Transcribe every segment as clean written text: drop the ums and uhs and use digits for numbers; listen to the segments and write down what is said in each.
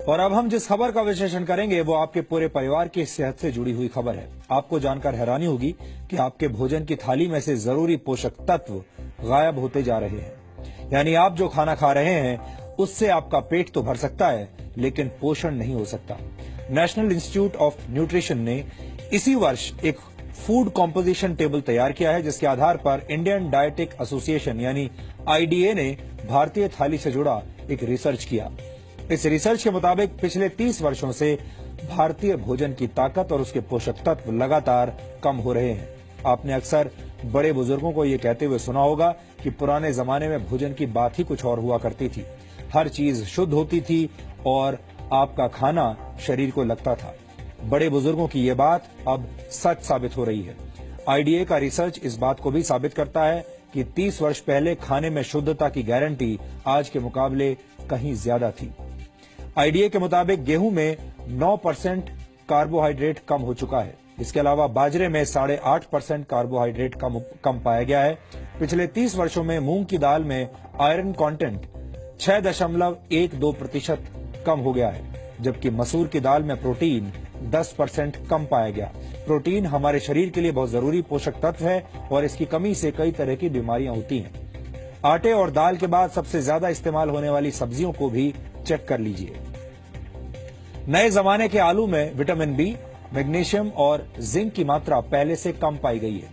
और अब हम जिस खबर का विश्लेषण करेंगे वो आपके पूरे परिवार की सेहत से जुड़ी हुई खबर है। आपको जानकर हैरानी होगी कि आपके भोजन की थाली में से जरूरी पोषक तत्व गायब होते जा रहे हैं। यानी आप जो खाना खा रहे हैं उससे आपका पेट तो भर सकता है लेकिन पोषण नहीं हो सकता। नेशनल इंस्टीट्यूट ऑफ न्यूट्रिशन ने इसी वर्ष एक फूड कॉम्पोजिशन टेबल तैयार किया है, जिसके आधार पर इंडियन डायटिक एसोसिएशन यानी आईडीए ने भारतीय थाली से जुड़ा एक रिसर्च किया। इस रिसर्च के मुताबिक पिछले 30 वर्षों से भारतीय भोजन की ताकत और उसके पोषक तत्व लगातार कम हो रहे हैं। आपने अक्सर बड़े बुजुर्गों को ये कहते हुए सुना होगा कि पुराने जमाने में भोजन की बात ही कुछ और हुआ करती थी। हर चीज शुद्ध होती थी और आपका खाना शरीर को लगता था। बड़े बुजुर्गों की ये बात अब सच साबित हो रही है। आईडीए का रिसर्च इस बात को भी साबित करता है कि 30 वर्ष पहले खाने में शुद्धता की गारंटी आज के मुकाबले कहीं ज्यादा थी। आईडीए के मुताबिक गेहूं में 9% कार्बोहाइड्रेट कम हो चुका है। इसके अलावा बाजरे में 8.5% कार्बोहाइड्रेट कम पाया गया है। पिछले 30 वर्षों में मूंग की दाल में आयरन कंटेंट 6.12% कम हो गया है, जबकि मसूर की दाल में प्रोटीन 10% कम पाया गया। प्रोटीन हमारे शरीर के लिए बहुत जरूरी पोषक तत्व है और इसकी कमी से कई तरह की बीमारियां होती हैं। आटे और दाल के बाद सबसे ज्यादा इस्तेमाल होने वाली सब्जियों को भी चेक कर लीजिए। नए जमाने के आलू में विटामिन बी, मैग्नीशियम और जिंक की मात्रा पहले से कम पाई गई है।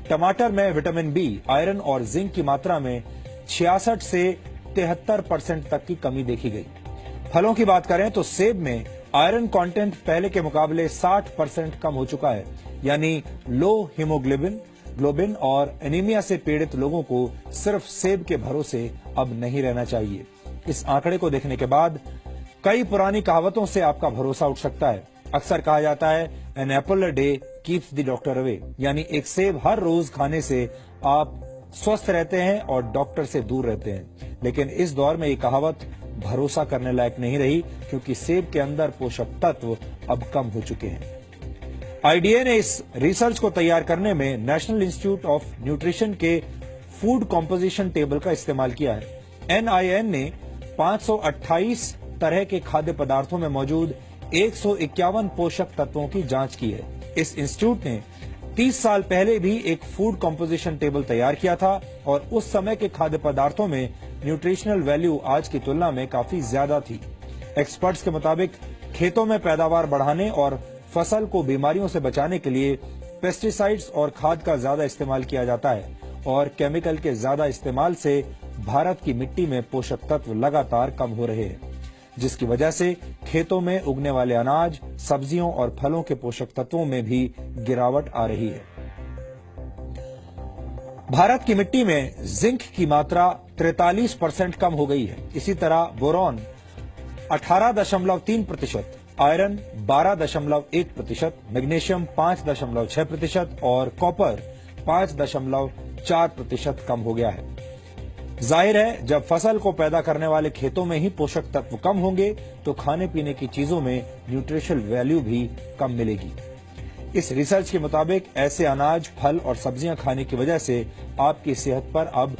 टमाटर में विटामिन बी, आयरन और जिंक की मात्रा में 66 से 73% तक की कमी देखी गई। फलों की बात करें तो सेब में आयरन कंटेंट पहले के मुकाबले 60% कम हो चुका है। यानी लो हीमोग्लोबिन और एनीमिया से पीड़ित लोगों को सिर्फ सेब के भरोसे अब नहीं रहना चाहिए। इस आंकड़े को देखने के बाद कई पुरानी कहावतों से आपका भरोसा उठ सकता है। अक्सर कहा जाता है an apple a day keeps the doctor away, यानी एक सेब हर रोज खाने से आप स्वस्थ रहते हैं और डॉक्टर से दूर रहते हैं। लेकिन इस दौर में ये कहावत भरोसा करने लायक नहीं रही, क्योंकि सेब के अंदर पोषक तत्व अब कम हो चुके हैं। आईडीए ने इस रिसर्च को तैयार करने में नेशनल इंस्टीट्यूट ऑफ न्यूट्रिशन के फूड कॉम्पोजिशन टेबल का इस्तेमाल किया है। एनआईएन ने 528 तरह के खाद्य पदार्थों में मौजूद 151 पोषक तत्वों की जांच की है। इस इंस्टीट्यूट ने 30 साल पहले भी एक फूड कॉम्पोजिशन टेबल तैयार किया था और उस समय के खाद्य पदार्थों में न्यूट्रिशनल वैल्यू आज की तुलना में काफी ज्यादा थी। एक्सपर्ट्स के मुताबिक खेतों में पैदावार बढ़ाने और फसल को बीमारियों से बचाने के लिए पेस्टिसाइड्स और खाद का ज्यादा इस्तेमाल किया जाता है और केमिकल के ज्यादा इस्तेमाल से भारत की मिट्टी में पोषक तत्व लगातार कम हो रहे हैं, जिसकी वजह से खेतों में उगने वाले अनाज, सब्जियों और फलों के पोषक तत्वों में भी गिरावट आ रही है। भारत की मिट्टी में जिंक की मात्रा 43% कम हो गई है। इसी तरह बोरॉन 18.3%, आयरन 12.1%, मैग्नीशियम 5.6% और कॉपर 5.4% कम हो गया है। जाहिर है, जब फसल को पैदा करने वाले खेतों में ही पोषक तत्व कम होंगे तो खाने पीने की चीजों में न्यूट्रिशनल वैल्यू भी कम मिलेगी। इस रिसर्च के मुताबिक ऐसे अनाज, फल और सब्जियां खाने की वजह से आपकी सेहत पर अब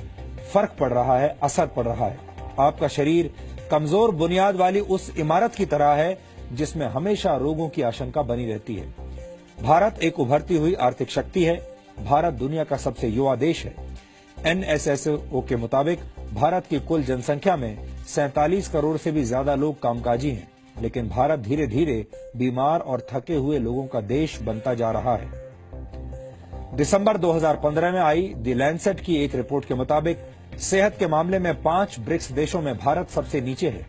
फर्क पड़ रहा है, असर पड़ रहा है। आपका शरीर कमजोर बुनियाद वाली उस इमारत की तरह है जिसमें हमेशा रोगों की आशंका बनी रहती है। भारत एक उभरती हुई आर्थिक शक्ति है। भारत दुनिया का सबसे युवा देश है। एनएसएसओ के मुताबिक भारत की कुल जनसंख्या में 47 करोड़ से भी ज्यादा लोग कामकाजी हैं, लेकिन भारत धीरे धीरे बीमार और थके हुए लोगों का देश बनता जा रहा है। दिसंबर 2015 में आई द लैंसेट की एक रिपोर्ट के मुताबिक सेहत के मामले में 5 ब्रिक्स देशों में भारत सबसे नीचे है।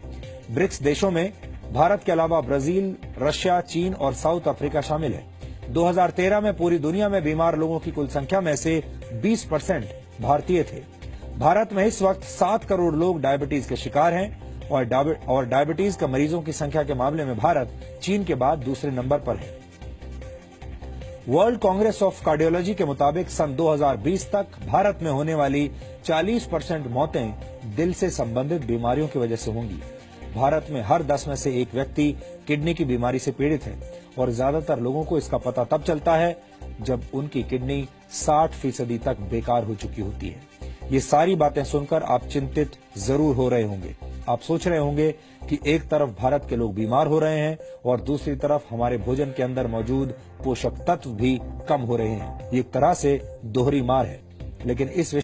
ब्रिक्स देशों में भारत के अलावा ब्राजील, रशिया, चीन और साउथ अफ्रीका शामिल है। 2013 में पूरी दुनिया में बीमार लोगों की कुल संख्या में से 20% भारतीय थे। भारत में इस वक्त 7 करोड़ लोग डायबिटीज के शिकार हैं और डायबिटीज के मरीजों की संख्या के मामले में भारत चीन के बाद दूसरे नंबर पर है। वर्ल्ड कांग्रेस ऑफ कार्डियोलॉजी के मुताबिक सन 2020 तक भारत में होने वाली 40% मौतें दिल से संबंधित बीमारियों की वजह से होंगी। भारत में हर 10 में से एक व्यक्ति किडनी की बीमारी से पीड़ित है और ज्यादातर लोगों को इसका पता तब चलता है जब उनकी किडनी 60% तक बेकार हो चुकी होती है। ये सारी बातें सुनकर आप चिंतित जरूर हो रहे होंगे। आप सोच रहे होंगे कि एक तरफ भारत के लोग बीमार हो रहे हैं और दूसरी तरफ हमारे भोजन के अंदर मौजूद पोषक तत्व भी कम हो रहे हैं। ये एक तरह से दोहरी मार है। लेकिन इस